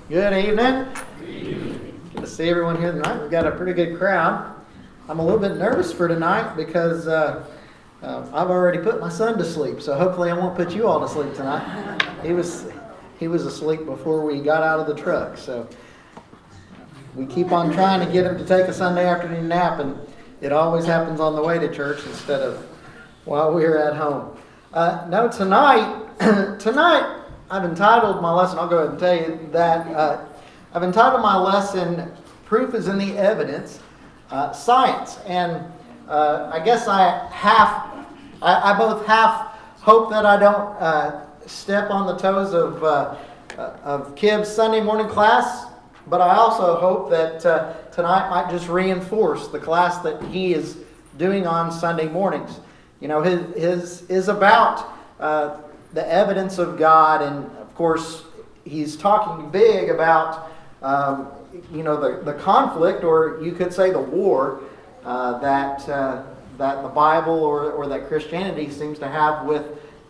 Good evening. Good to see everyone here tonight. We've got a pretty good crowd. I'm a little bit nervous for tonight because I've already put my son to sleep, so hopefully I won't put you all to sleep tonight. He was asleep before we got out of the truck, so we keep on trying to get him to take a Sunday afternoon nap, and it always happens on the way to church instead of while we're at home. Tonight I've entitled my lesson, I'll go ahead and tell you that I've entitled my lesson, Proof is in the Evidence, Science. And I guess I both half hope that I don't step on the toes of Kib's Sunday morning class, but I also hope that tonight might just reinforce the class that he is doing on Sunday mornings. You know, his is about the evidence of God, and of course he's talking big about the conflict, or you could say the war that the Bible or that Christianity seems to have with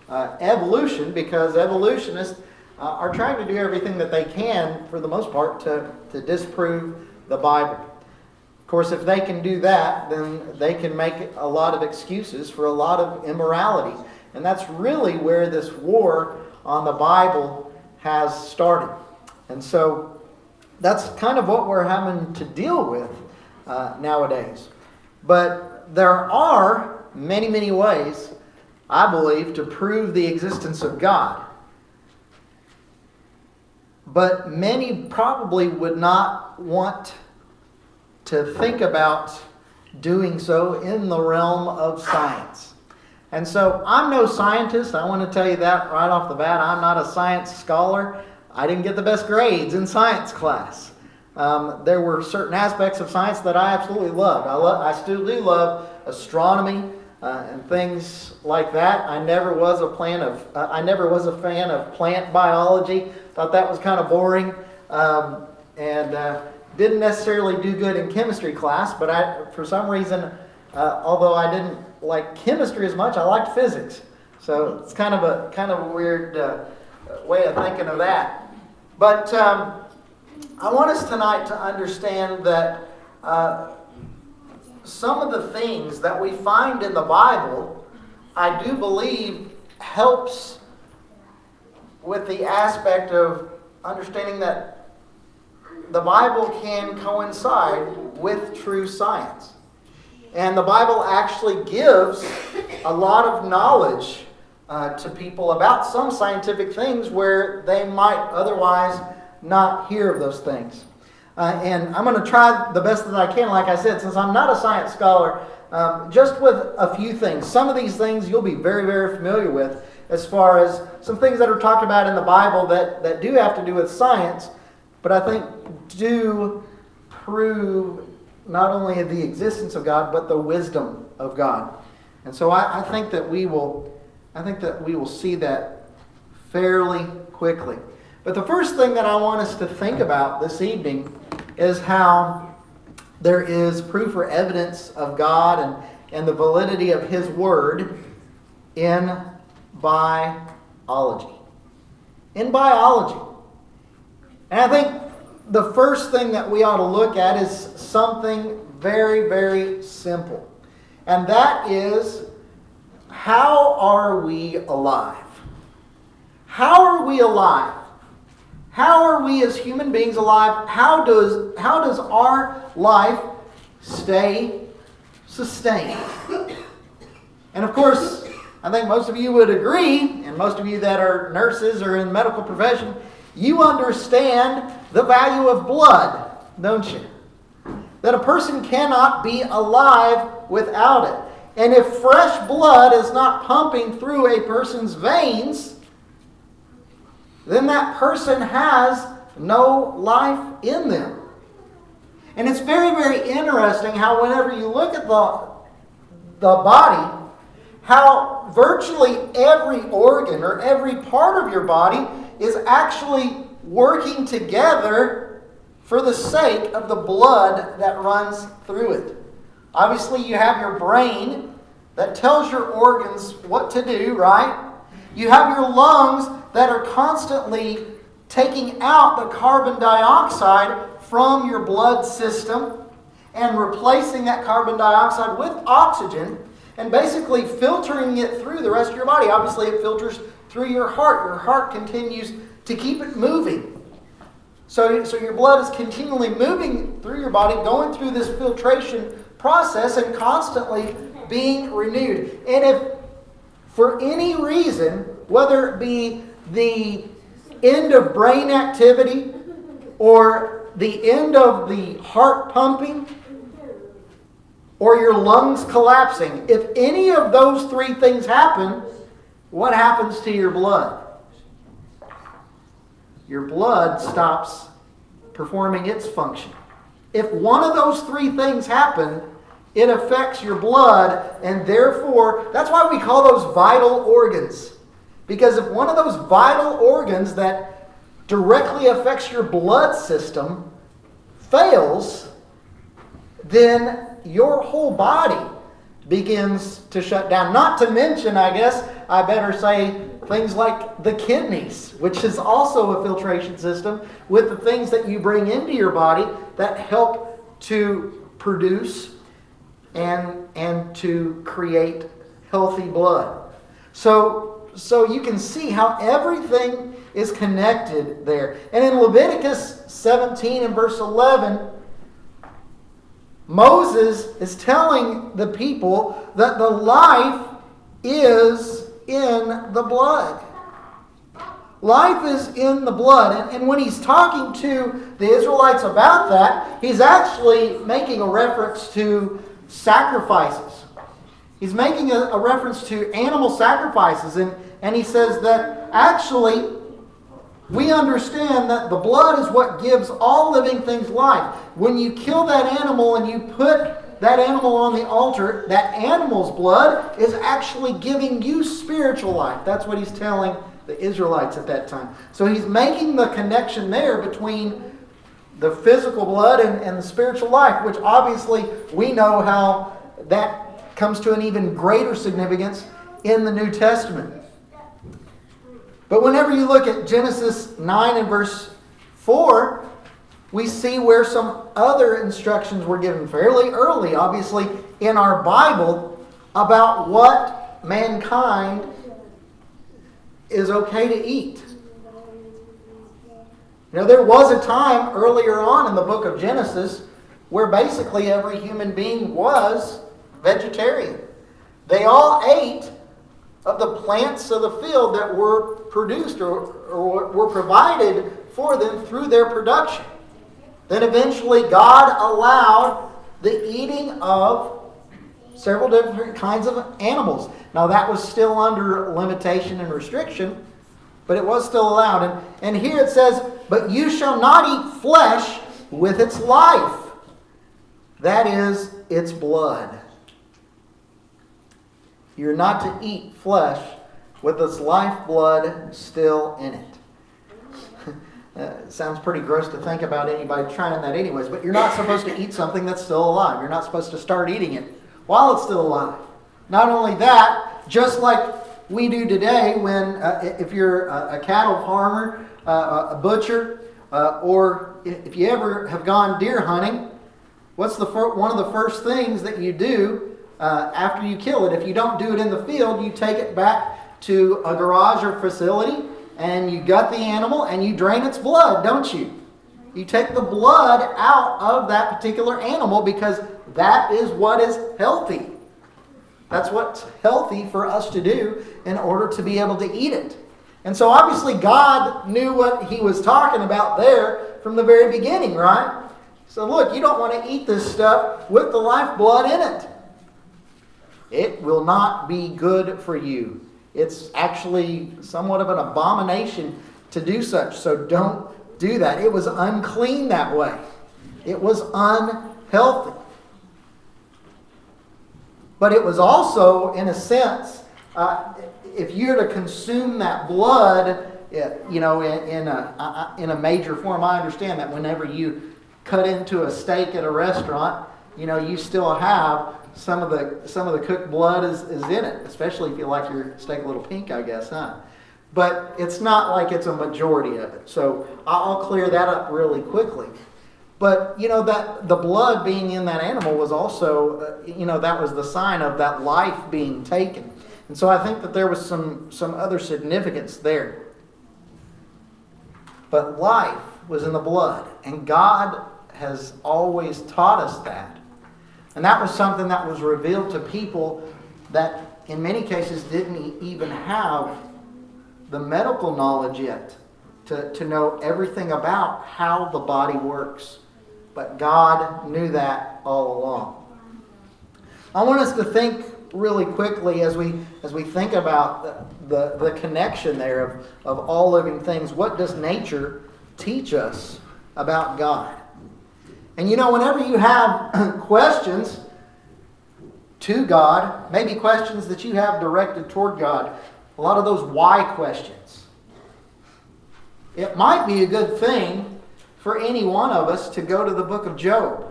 evolution, because evolutionists are trying to do everything that they can, for the most part, to disprove the Bible. Of course, if they can do that, then they can make a lot of excuses for a lot of immorality. And that's really where this war on the Bible has started. And so that's kind of what we're having to deal with nowadays. But there are many, many ways, I believe, to prove the existence of God. But many probably would not want to think about doing so in the realm of science. And so I'm no scientist. I want to tell you that right off the bat. I'm not a science scholar. I didn't get the best grades in science class. There were certain aspects of science that I absolutely loved. I still do love astronomy and things like that. I never was a fan of plant biology. Thought that was kind of boring, and didn't necessarily do good in chemistry class. But for some reason, although I didn't like chemistry as much, I liked physics. So it's kind of a weird way of thinking of that. But I want us tonight to understand that some of the things that we find in the Bible, I do believe, helps with the aspect of understanding that the Bible can coincide with true science. And the Bible actually gives a lot of knowledge to people about some scientific things where they might otherwise not hear of those things. And I'm going to try the best that I can, like I said, since I'm not a science scholar, just with a few things. Some of these things you'll be very, very familiar with, as far as some things that are talked about in the Bible that do have to do with science, but I think do prove not only the existence of God, but the wisdom of God. And so I think that we will see that fairly quickly. But the first thing that I want us to think about this evening is how there is proof or evidence of God and the validity of His Word in biology. In biology. And I think the first thing that we ought to look at is something very, very simple. And that is, how are we alive? How are we alive? How are we as human beings alive? How does our life stay sustained? And of course, I think most of you would agree, and most of you that are nurses or in the medical profession, you understand the value of blood, don't you? That a person cannot be alive without it. And if fresh blood is not pumping through a person's veins, then that person has no life in them. And it's very, very interesting how whenever you look at the body, how virtually every organ or every part of your body is actually working together for the sake of the blood that runs through it. Obviously, you have your brain that tells your organs what to do, right? You have your lungs that are constantly taking out the carbon dioxide from your blood system and replacing that carbon dioxide with oxygen and basically filtering it through the rest of your body. Obviously, it filters through your heart. Your heart continues to keep it moving. So your blood is continually moving through your body, going through this filtration process and constantly being renewed. And if for any reason, whether it be the end of brain activity or the end of the heart pumping or your lungs collapsing, if any of those three things happen, what happens to your blood? Your blood stops performing its function. If one of those three things happen, it affects your blood, and therefore, that's why we call those vital organs. Because if one of those vital organs that directly affects your blood system fails, then your whole body begins to shut down. Not to mention, I guess, I better say, things like the kidneys, which is also a filtration system with the things that you bring into your body that help to produce and to create healthy blood. So you can see how everything is connected there. And in Leviticus 17 and verse 11, Moses is telling the people that the life is in the blood. Life is in the blood. And when he's talking to the Israelites about that, he's actually making a reference to sacrifices. He's making a reference to animal sacrifices. And he says that actually we understand that the blood is what gives all living things life. When you kill that animal and you put that animal on the altar, that animal's blood is actually giving you spiritual life. That's what he's telling the Israelites at that time. So he's making the connection there between the physical blood and the spiritual life, which obviously we know how that comes to an even greater significance in the New Testament. But whenever you look at Genesis 9 and verse 4, we see where some other instructions were given fairly early, obviously, in our Bible about what mankind is okay to eat. You know, there was a time earlier on in the book of Genesis where basically every human being was vegetarian. They all ate of the plants of the field that were produced or were provided for them through their production. Then eventually God allowed the eating of several different kinds of animals. Now that was still under limitation and restriction, but it was still allowed. And here it says, "But you shall not eat flesh with its life, that is, its blood." You're not to eat flesh with its lifeblood still in it. It sounds pretty gross to think about anybody trying that anyways, but you're not supposed to eat something that's still alive. You're not supposed to start eating it while it's still alive. Not only that, just like we do today when if you're a cattle farmer, a butcher, or if you ever have gone deer hunting, what's one of the first things that you do after you kill it? If you don't do it in the field, you take it back to a garage or facility and you gut the animal and you drain its blood, don't you? You take the blood out of that particular animal because that is what is healthy. That's what's healthy for us to do in order to be able to eat it. And so obviously God knew what he was talking about there from the very beginning, right? So look, you don't want to eat this stuff with the lifeblood in it. It will not be good for you. It's actually somewhat of an abomination to do such. So don't do that. It was unclean that way. It was unhealthy. But it was also, in a sense, if you're to consume that blood, you know, in a major form, I understand that whenever you cut into a steak at a restaurant, you know, you still have some of the cooked blood is in it, especially if you like your steak a little pink, I guess, huh? but it's not like it's a majority of it. So I'll clear that up really quickly. But, that the blood being in that animal was also, that was the sign of that life being taken. And so I think that there was some other significance there. But life was in the blood. And God has always taught us that. And that was something that was revealed to people that in many cases didn't even have the medical knowledge yet to know everything about how the body works. But God knew that all along. I want us to think really quickly as we think about the connection there of all living things. What does nature teach us about God? And whenever you have questions to God, maybe questions that you have directed toward God, a lot of those why questions, it might be a good thing for any one of us to go to the book of Job.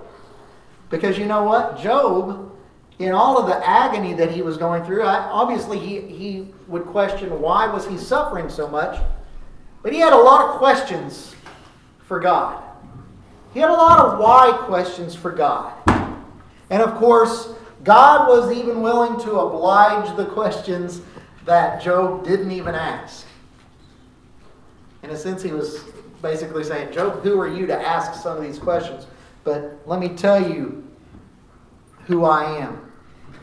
Because you know what? Job, in all of the agony that he was going through, obviously he would question why was he suffering so much. But he had a lot of questions for God. He had a lot of why questions for God. And of course, God was even willing to oblige the questions that Job didn't even ask. In a sense, he was basically saying, Job, who are you to ask some of these questions? But let me tell you who I am.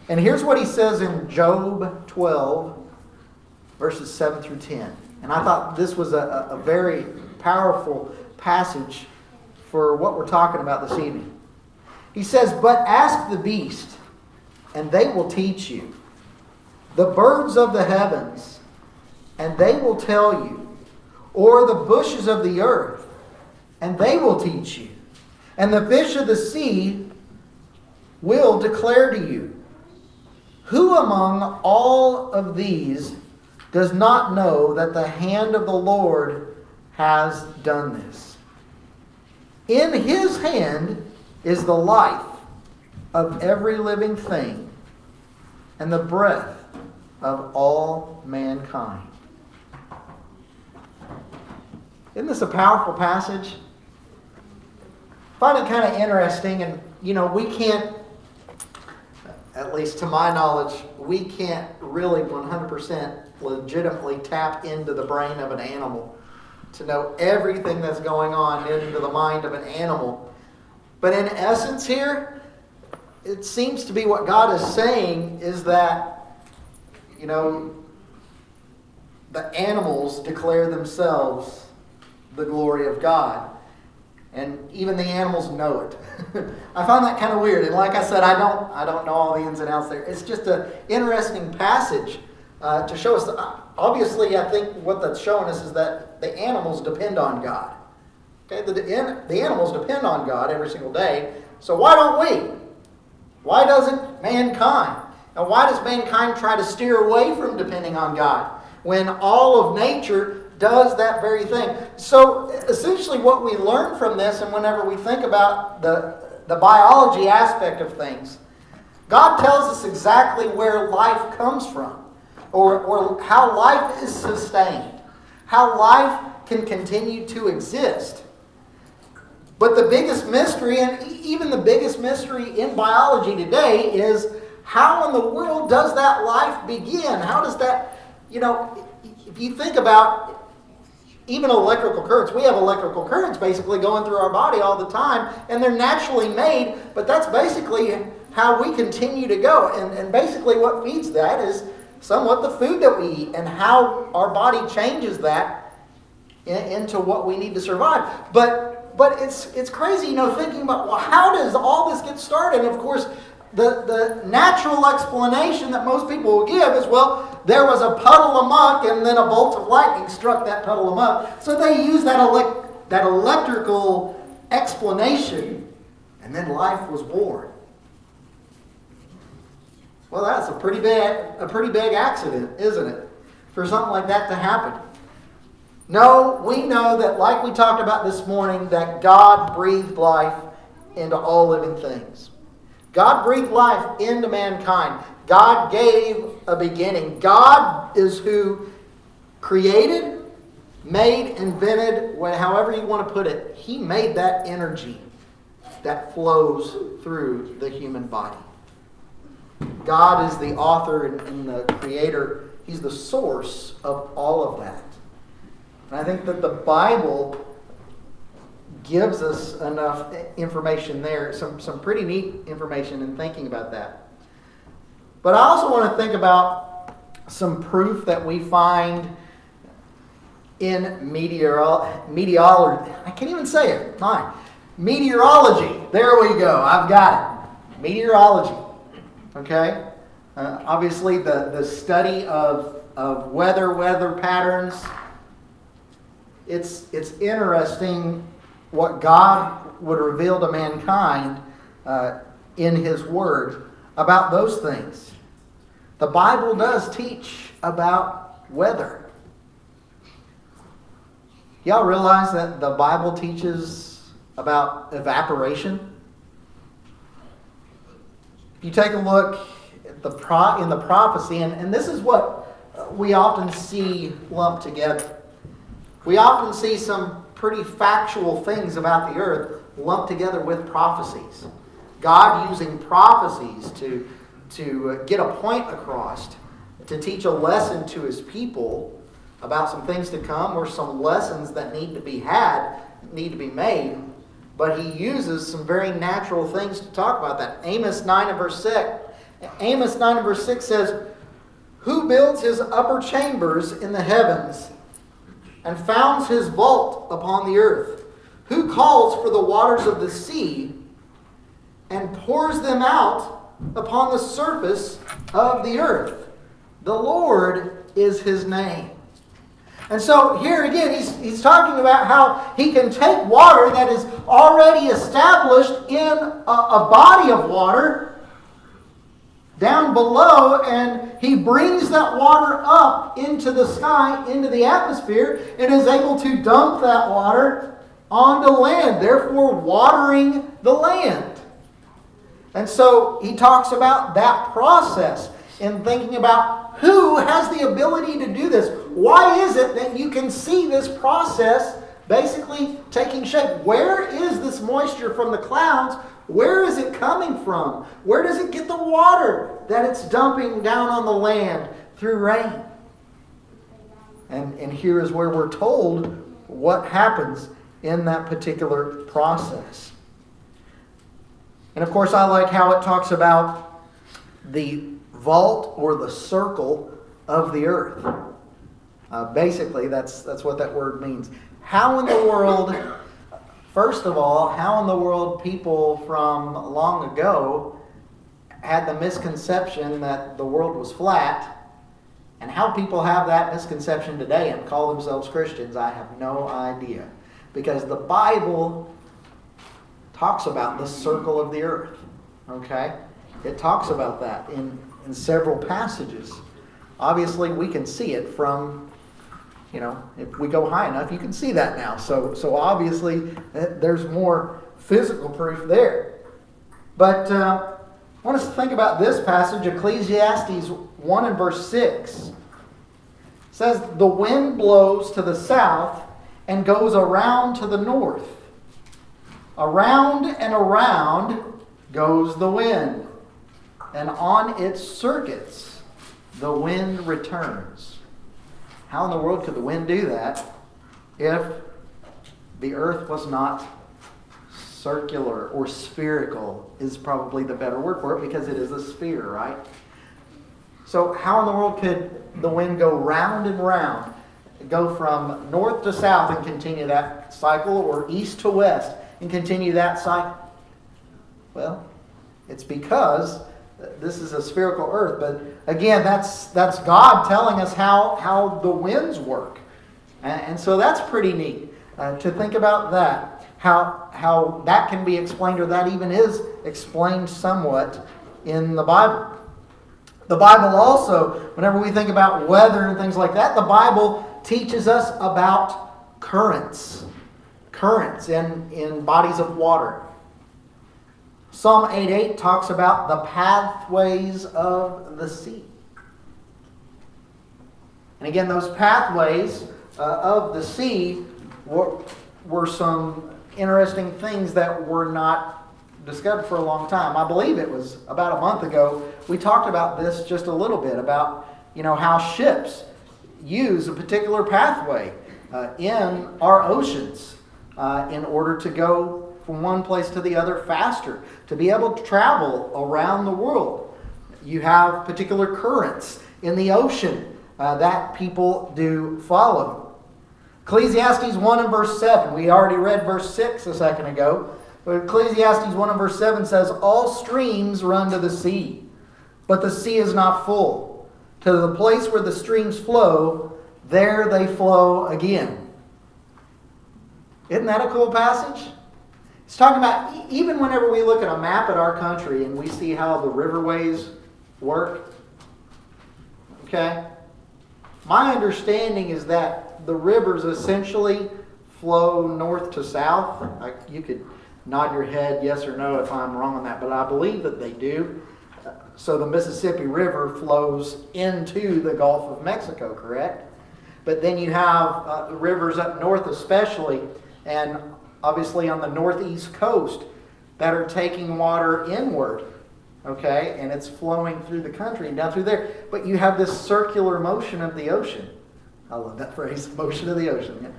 And here's what he says in Job 12, verses 7 through 10. And I thought this was a very powerful passage for what we're talking about this evening. He says, but ask the beast, and they will teach you. The birds of the heavens, and they will tell you. Or the bushes of the earth, and they will teach you. And the fish of the sea will declare to you. Who among all of these does not know that the hand of the Lord has done this? In his hand is the life of every living thing and the breath of all mankind. Isn't this a powerful passage? I find it kind of interesting, and we can't, at least to my knowledge, we can't really 100% legitimately tap into the brain of an animal to know everything that's going on into the mind of an animal. But in essence here, it seems to be what God is saying is that, the animals declare themselves the glory of God. And even the animals know it. I find that kind of weird. And like I said, I don't know all the ins and outs there. It's just an interesting passage to show us. Obviously, I think what that's showing us is that the animals depend on God. Okay, the animals depend on God every single day. So why don't we? Why doesn't mankind? And why does mankind try to steer away from depending on God when all of nature does that very thing? So essentially what we learn from this, and whenever we think about the biology aspect of things, God tells us exactly where life comes from, or how life is sustained, how life can continue to exist. But the biggest mystery, and even the biggest mystery in biology today, is how in the world does that life begin? How does that, if you think about even electrical currents. We have electrical currents basically going through our body all the time, and they're naturally made, but that's basically how we continue to go. And basically what feeds that is somewhat the food that we eat and how our body changes that into what we need to survive. But it's crazy, thinking about, well, how does all this get started? And of course, the natural explanation that most people will give is, well, there was a puddle of muck and then a bolt of lightning struck that puddle of muck. So they use that electrical explanation, and then life was born. Well, that's a pretty big accident, isn't it, for something like that to happen? No, we know that, like we talked about this morning, that God breathed life into all living things. God breathed life into mankind. God gave a beginning. God is who created, made, invented, however you want to put it. He made that energy that flows through the human body. God is the author and the creator. He's the source of all of that. And I think that the Bible gives us enough information there, some pretty neat information in thinking about that. But I also want to think about some proof that we find in meteorology. I can't even say it. Fine. Meteorology. There we go. I've got it. Meteorology. Okay? Obviously, the study of weather patterns. It's interesting what God would reveal to mankind in His Word about those things. The Bible does teach about weather. Y'all realize that the Bible teaches about evaporation? If you take a look at in the prophecy, and this is what we often see lumped together. We often see some pretty factual things about the earth lumped together with prophecies. God using prophecies to get a point across, to teach a lesson to His people about some things to come or some lessons that need to be made. But He uses some very natural things to talk about that. Amos 9 and verse 6 says, "Who builds his upper chambers in the heavens and founds his vault upon the earth? Who calls for the waters of the sea and pours them out upon the surface of the earth? The Lord is His name." And so here again, he's talking about how He can take water that is already established in a body of water down below, and He brings that water up into the sky, into the atmosphere, and is able to dump that water onto land, therefore watering the land. And so he talks about that process in thinking about who has the ability to do this. Why is it that you can see this process basically taking shape? Where is this moisture from the clouds? Where is it coming from? Where does it get the water that it's dumping down on the land through rain? And here is where we're told what happens in that particular process. And of course, I like how it talks about the vault or the circle of the earth. Basically, that's what that word means. How in the world, first of all, how in the world people from long ago had the misconception that the world was flat, and how people have that misconception today and call themselves Christians, I have no idea. Because the Bible talks about the circle of the earth. Okay? It talks about that in several passages. Obviously, we can see it from, if we go high enough, you can see that now. So obviously, there's more physical proof there. But I want us to think about this passage, Ecclesiastes 1 and verse 6. It says, "The wind blows to the south and goes around to the north. Around and around goes the wind, and on its circuits the wind returns." How in the world could the wind do that if the earth was not circular, or spherical is probably the better word for it, because it is a sphere, right? So how in the world could the wind go round and round, go from north to south and continue that cycle, or east to west and continue that cycle? Well, it's because this is a spherical earth. But again, that's God telling us how the winds work. And so that's pretty neat to think about that. How that can be explained, or that even is explained somewhat in the Bible. The Bible also, whenever we think about weather and things like that, the Bible teaches us about currents. Currents in bodies of water. Psalm 8:8 talks about the pathways of the sea. And again, those pathways of the sea were some interesting things that were not discovered for a long time. I believe it was about a month ago, we talked about this just a little bit, about how ships use a particular pathway in our oceans in order to go from one place to the other faster, to be able to travel around the world. You have particular currents in the ocean that people do follow. Ecclesiastes 1 and verse 7, we already read verse 6 a second ago, but Ecclesiastes 1 and verse 7 says, "All streams run to the sea, but the sea is not full. To the place where the streams flow, there they flow again." Isn't that a cool passage? It's talking about, even whenever we look at a map at our country and we see how the riverways work, okay? My understanding is that the rivers essentially flow north to south. You could nod your head yes or no if I'm wrong on that, but I believe that they do. So the Mississippi River flows into the Gulf of Mexico, correct? But then you have the rivers up north especially, and obviously on the northeast coast, that are taking water inward, okay? And it's flowing through the country and down through there. But you have this circular motion of the ocean. I love that phrase, motion of the ocean.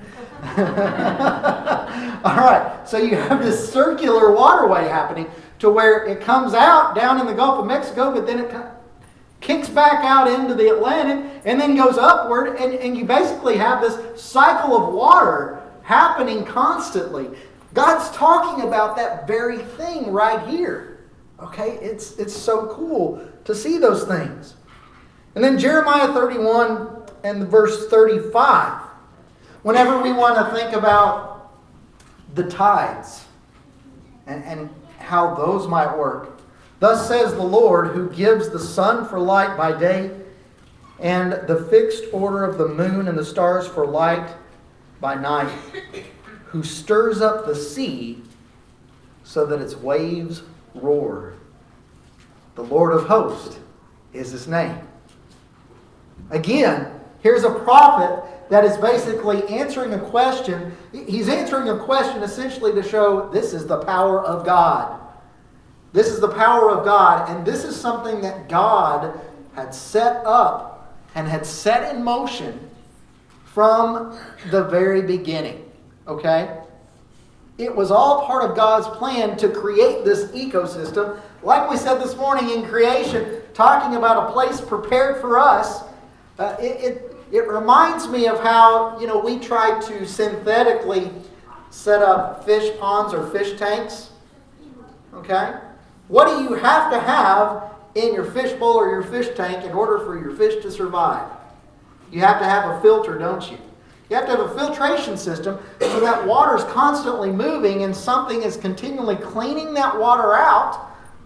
Yeah. All right, so you have this circular waterway happening to where it comes out down in the Gulf of Mexico, but then it kicks back out into the Atlantic and then goes upward, and you basically have this cycle of water happening constantly. God's talking about that very thing right here. Okay, it's so cool to see those things. And then Jeremiah 31 and verse 35. Whenever we want to think about the tides and how those might work. "Thus says the Lord, who gives the sun for light by day, and the fixed order of the moon and the stars for light by night, who stirs up the sea so that its waves roar. The Lord of hosts is his name." Again, here's a prophet that is basically answering a question. He's answering a question essentially to show this is the power of God. This is the power of God, and this is something that God had set up and had set in motion from the very beginning. Okay? It was all part of God's plan to create this ecosystem. Like we said this morning in creation, talking about a place prepared for us, it reminds me of how, we try to synthetically set up fish ponds or fish tanks. Okay? What do you have to have in your fish bowl or your fish tank in order for your fish to survive? You have to have a filter, don't you? You have to have a filtration system so that water is constantly moving and something is continually cleaning that water out.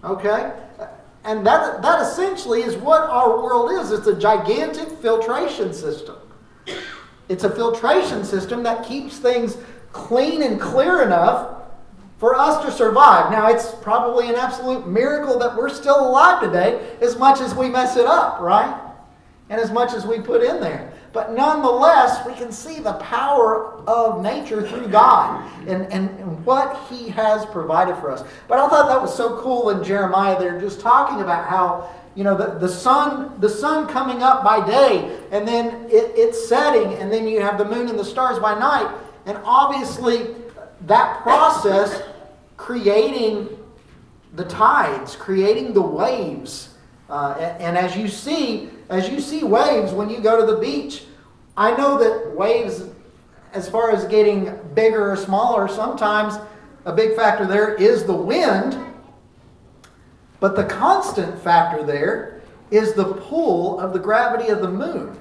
Okay? And that essentially is what our world is. It's a gigantic filtration system. It's a filtration system that keeps things clean and clear enough for us to survive. Now, it's probably an absolute miracle that we're still alive today, as much as we mess it up, right? And as much as we put in there. But nonetheless, we can see the power of nature through God and what he has provided for us. But I thought that was so cool in Jeremiah. They're just talking about how, the sun coming up by day, and then it's setting, and then you have the moon and the stars by night. And obviously, that process creating the tides, creating the waves. And as you see waves when you go to the beach, I know that waves, as far as getting bigger or smaller, sometimes a big factor there is the wind. But the constant factor there is the pull of the gravity of the moon.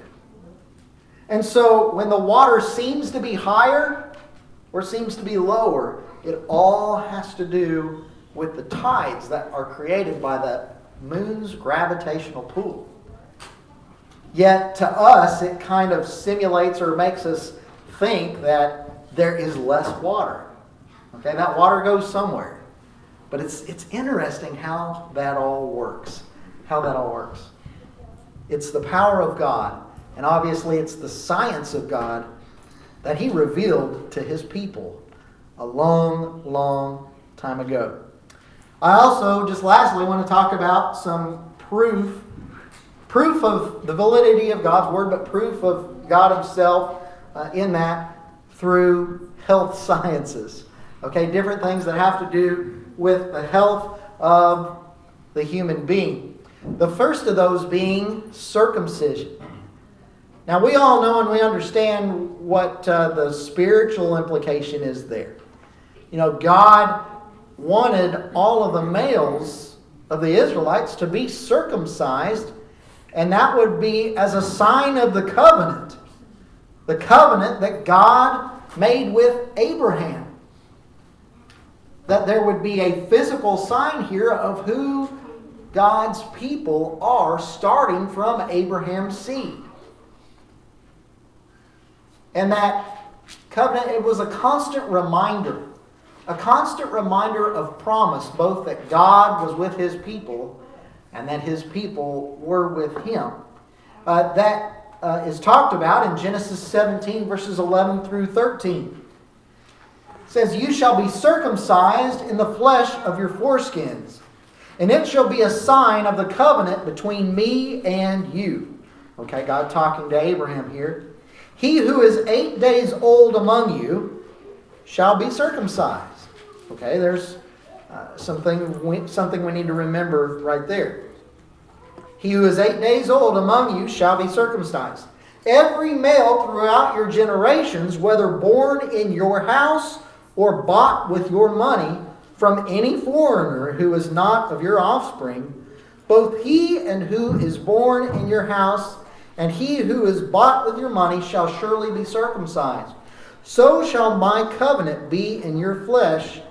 And so when the water seems to be higher or seems to be lower, it all has to do with the tides that are created by the moon's gravitational pull. Yet to us, it kind of simulates or makes us think that there is less water. Okay, that water goes somewhere. But it's interesting how that all works. It's the power of God. And obviously it's the science of God that he revealed to his people a long, long time ago. I also, just lastly, want to talk about some proof of the validity of God's Word, but proof of God himself in that through health sciences. Okay, different things that have to do with the health of the human being. The first of those being circumcision. Now, we all know and we understand what the spiritual implication is there. You know, God wanted all of the males of the Israelites to be circumcised, and that would be as a sign of the covenant that God made with Abraham. That there would be a physical sign here of who God's people are, starting from Abraham's seed. And that covenant, it was a constant reminder of promise, both that God was with his people and that his people were with him. That is talked about in Genesis 17, verses 11 through 13. It says, "You shall be circumcised in the flesh of your foreskins, and it shall be a sign of the covenant between me and you." Okay, God talking to Abraham here. "He who is 8 days old among you shall be circumcised." Okay, there's something we need to remember right there. "He who is 8 days old among you shall be circumcised. Every male throughout your generations, whether born in your house or bought with your money from any foreigner who is not of your offspring, both he and who is born in your house and he who is bought with your money shall surely be circumcised. So shall my covenant be in your flesh,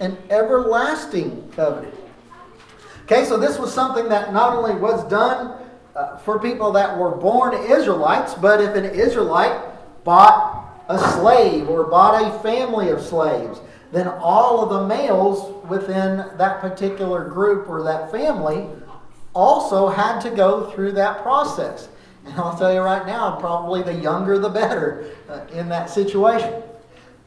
an everlasting covenant." Okay, so this was something that not only was done for people that were born Israelites, but if an Israelite bought a slave or bought a family of slaves, then all of the males within that particular group or that family also had to go through that process. And I'll tell you right now, probably the younger the better in that situation.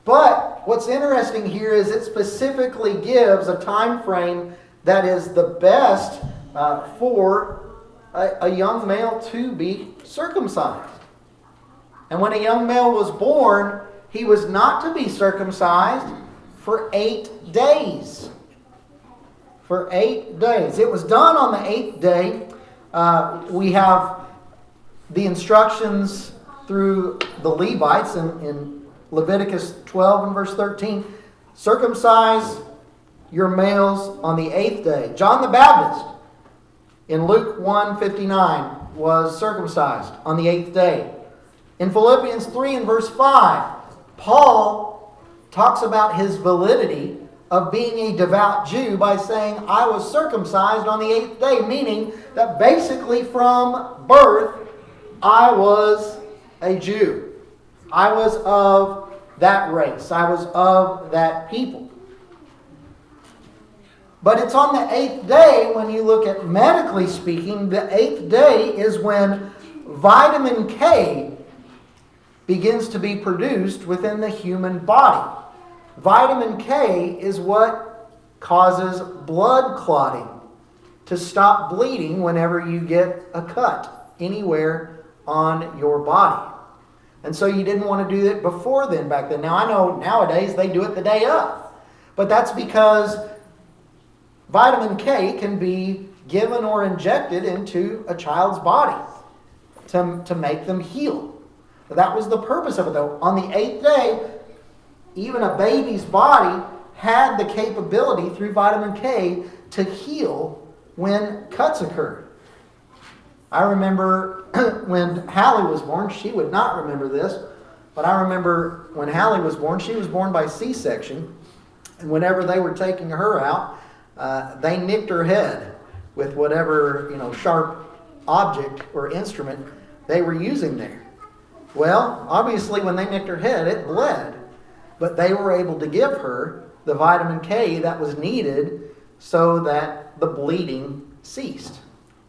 But what's interesting here is it specifically gives a time frame that is the best for a young male to be circumcised. And when a young male was born, he was not to be circumcised for 8 days. For 8 days. It was done on the 8th day. We have the instructions through the Levites in Leviticus 12 and verse 13. "Circumcise your males on the 8th day." John the Baptist in Luke 1:59 was circumcised on the 8th day. In Philippians 3 and verse 5, Paul talks about his validity of being a devout Jew by saying, "I was circumcised on the 8th day," meaning that basically from birth, I was a Jew. I was of that race. I was of that people. But it's on the 8th day, when you look at medically speaking, the 8th day is when vitamin K begins to be produced within the human body. Vitamin K is what causes blood clotting, to stop bleeding whenever you get a cut anywhere on your body. And so you didn't want to do it before then, back then. Now I know nowadays they do it the day of. But that's because vitamin K can be given or injected into a child's body to make them heal. But that was the purpose of it, though. On the 8th day, even a baby's body had the capability through vitamin K to heal when cuts occurred. I remember when Hallie was born, she would not remember this, but I remember when Hallie was born, she was born by C-section, and whenever they were taking her out, they nicked her head with whatever, sharp object or instrument they were using there. Well, obviously when they nicked her head, it bled, but they were able to give her the vitamin K that was needed so that the bleeding ceased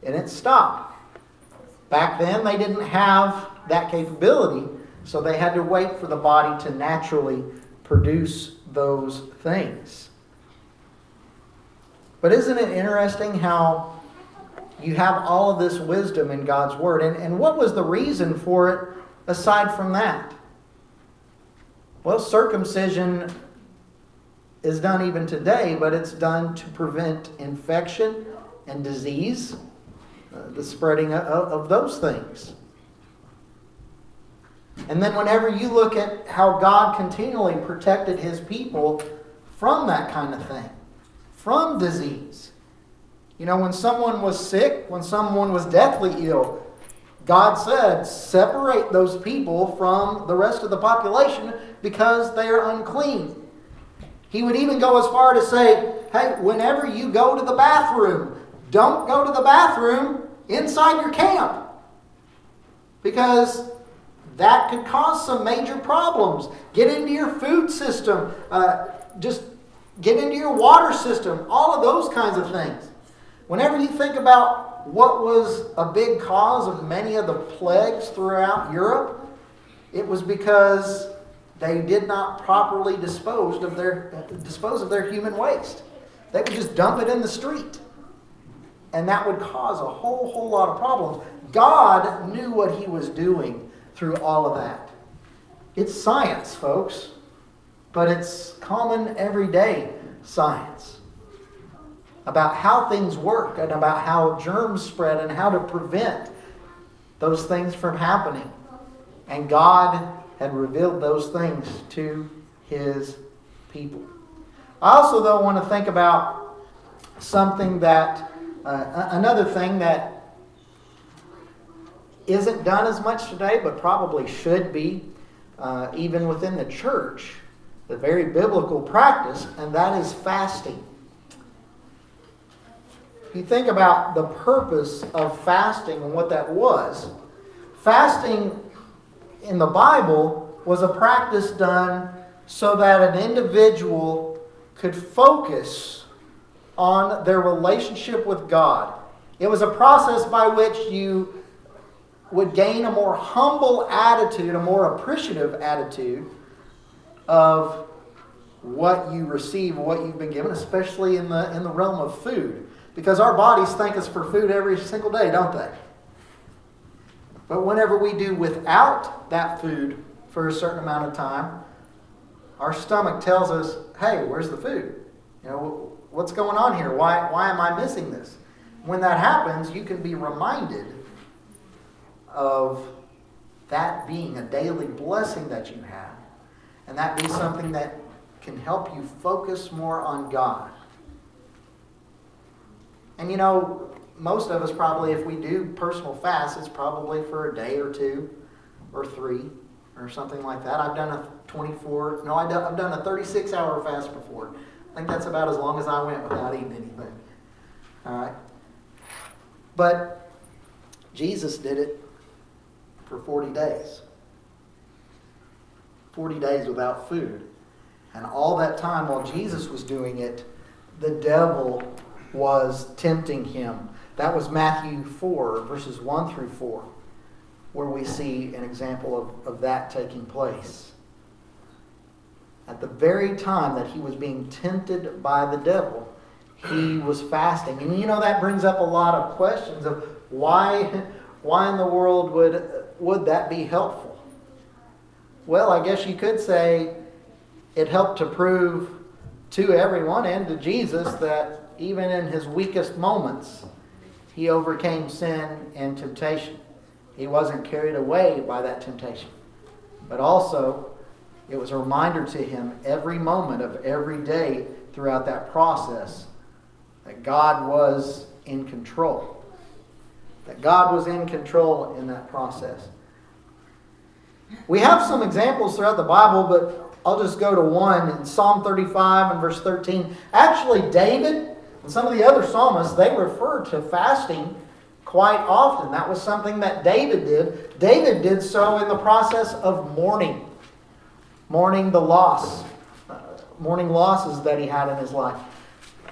and it stopped. Back then, they didn't have that capability, so they had to wait for the body to naturally produce those things. But isn't it interesting how you have all of this wisdom in God's Word? And what was the reason for it aside from that? Well, circumcision is done even today, but it's done to prevent infection and disease, the spreading of those things. And then whenever you look at how God continually protected His people from that kind of thing, from disease. You know, when someone was sick, when someone was deathly ill, God said, separate those people from the rest of the population because they are unclean. He would even go as far to say, hey, whenever you go to the bathroom, don't go to the bathroom inside your camp, because that could cause some major problems. Get into your food system, just get into your water system, all of those kinds of things. Whenever you think about what was a big cause of many of the plagues throughout Europe, it was because they did not properly dispose of their human waste. They would just dump it in the street. And that would cause a whole lot of problems. God knew what He was doing through all of that. It's science, folks. But it's common everyday science about how things work and about how germs spread and how to prevent those things from happening. And God had revealed those things to His people. I also, though, want to think about something that, another thing that isn't done as much today, but probably should be, even within the church, the very biblical practice, and that is fasting. If you think about the purpose of fasting and what that was, fasting in the Bible was a practice done so that an individual could focus on their relationship with God. It was a process by which you would gain a more humble attitude, a more appreciative attitude of what you receive, what you've been given, especially in the realm of food. Because our bodies thank us for food every single day, don't they? But whenever we do without that food for a certain amount of time, our stomach tells us, hey, where's the food? You know, what's going on here? Why am I missing this? When that happens, you can be reminded of that being a daily blessing that you have. And that be something that can help you focus more on God. And you know, most of us probably, if we do personal fasts, it's probably for a day or two or 3 or something like that. I've done a 36-hour fast before. I think that's about as long as I went without eating anything. All right. But Jesus did it for 40 days. 40 days without food. And all that time while Jesus was doing it, the devil was tempting him. That was Matthew 4, verses 1 through 4, where we see an example of that taking place. At the very time that he was being tempted by the devil, he was fasting. And you know, that brings up a lot of questions of why in the world would that be helpful? Well, I guess you could say it helped to prove to everyone and to Jesus that even in his weakest moments, he overcame sin and temptation. He wasn't carried away by that temptation. But also, it was a reminder to him every moment of every day throughout that process that God was in control. That God was in control in that process. We have some examples throughout the Bible, but I'll just go to one in Psalm 35 and verse 13. Actually, David and some of the other psalmists, they refer to fasting quite often. That was something that David did. David did so in the process of mourning the loss, mourning losses that he had in his life.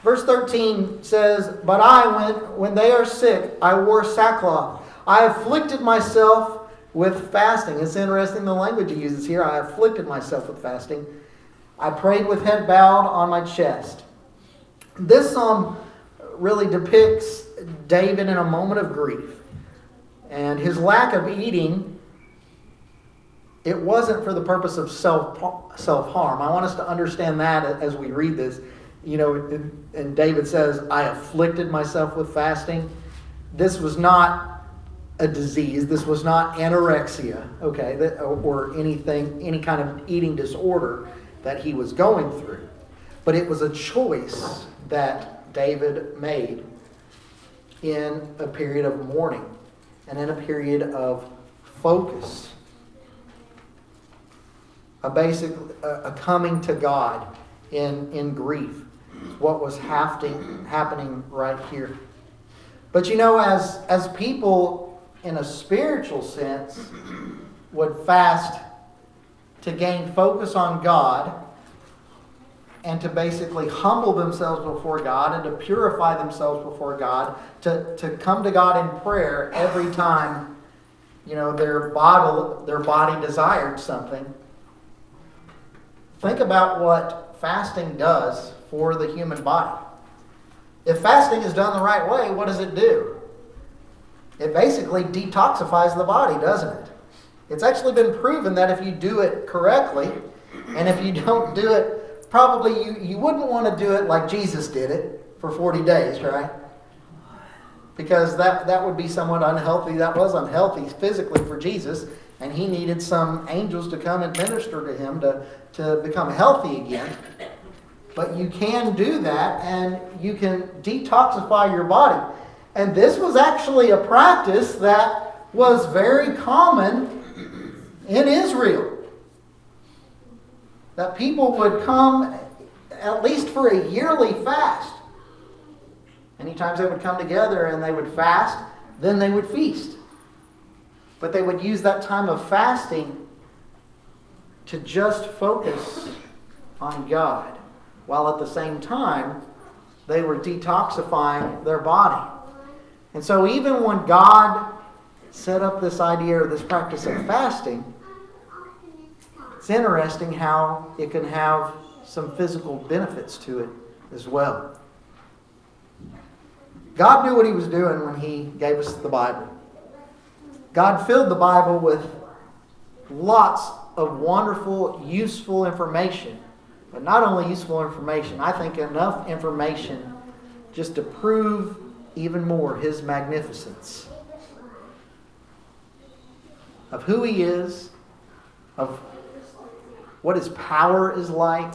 Verse 13 says, "But I, when they are sick, I wore sackcloth. I afflicted myself with fasting. It's interesting the language he uses here. I afflicted myself with fasting. I prayed with head bowed on my chest. This psalm really depicts David in a moment of grief. And his lack of eating, it wasn't for the purpose of self-harm. I want us to understand that as we read this. You know, and David says, I afflicted myself with fasting. This was not a disease. This was not anorexia, okay, or any kind of eating disorder that he was going through. But it was a choice that David made in a period of mourning and in a period of focus. A coming to God in grief. What was happening right here. But you know, as people in a spiritual sense would fast to gain focus on God and to basically humble themselves before God and to purify themselves before God, to come to God in prayer every time, you know, their body desired something. Think about what fasting does for the human body. If fasting is done the right way, what does it do? It basically detoxifies the body, doesn't it? It's actually been proven that if you do it correctly, and if you don't do it, probably you wouldn't want to do it like Jesus did it for 40 days, right? Because that would be somewhat unhealthy. That was unhealthy physically for Jesus, and he needed some angels to come and minister to him to become healthy again. But you can do that, and you can detoxify your body. And this was actually a practice that was very common in Israel. That people would come at least for a yearly fast. Many times they would come together and they would fast, then they would feast. But they would use that time of fasting to just focus on God, while at the same time they were detoxifying their body. And so even when God set up this idea or this practice of fasting, it's interesting how it can have some physical benefits to it as well. God knew what he was doing when he gave us the Bible. God filled the Bible with lots of wonderful, useful information. But not only useful information, I think enough information just to prove even more his magnificence. Of who he is, of what his power is like,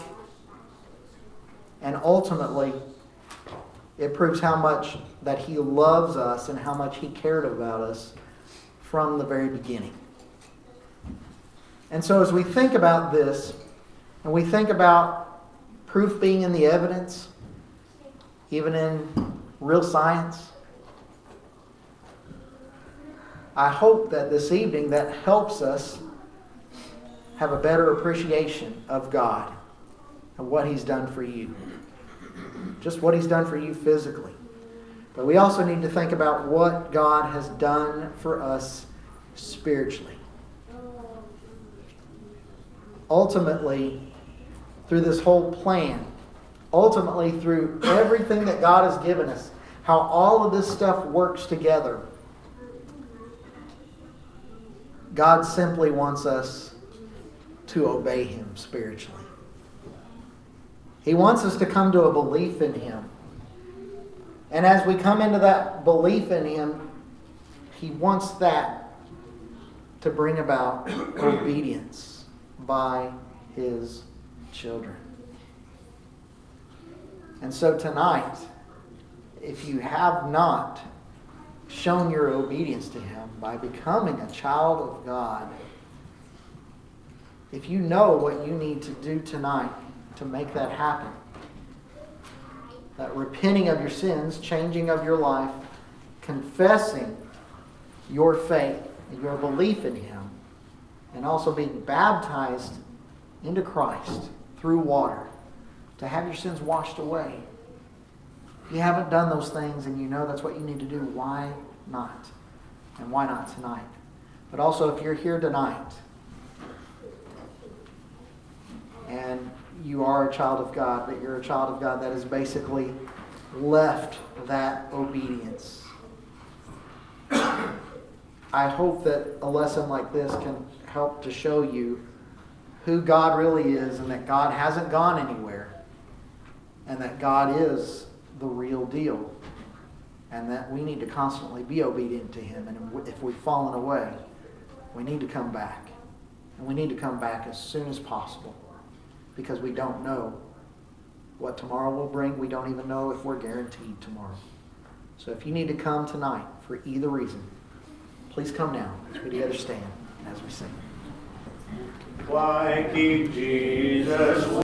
and ultimately it proves how much that he loves us and how much he cared about us from the very beginning. And so as we think about this, and we think about proof being in the evidence, even in real science, I hope that this evening that helps us have a better appreciation of God and what he's done for you. Just what he's done for you physically. But we also need to think about what God has done for us spiritually. Ultimately, through this whole plan, ultimately through everything that God has given us, how all of this stuff works together, God simply wants us to obey him spiritually. He wants us to come to a belief in him. And as we come into that belief in him, he wants that to bring about obedience by his children. And so tonight, if you have not shown your obedience to him by becoming a child of God, if you know what you need to do tonight to make that happen, that repenting of your sins, changing of your life, confessing your faith, your belief in him, and also being baptized into Christ through water to have your sins washed away. If you haven't done those things and you know that's what you need to do, why not? And why not tonight? But also, if you're here tonight and you are a child of God, but you're a child of God that has basically left that obedience, I hope that a lesson like this can help to show you who God really is, and that God hasn't gone anywhere, and that God is the real deal, and that we need to constantly be obedient to Him. And if we've fallen away, we need to come back. And we need to come back as soon as possible, because we don't know what tomorrow will bring. We don't even know if we're guaranteed tomorrow. So if you need to come tonight for either reason, please come now as we together stand as we sing. Why keep Jesus?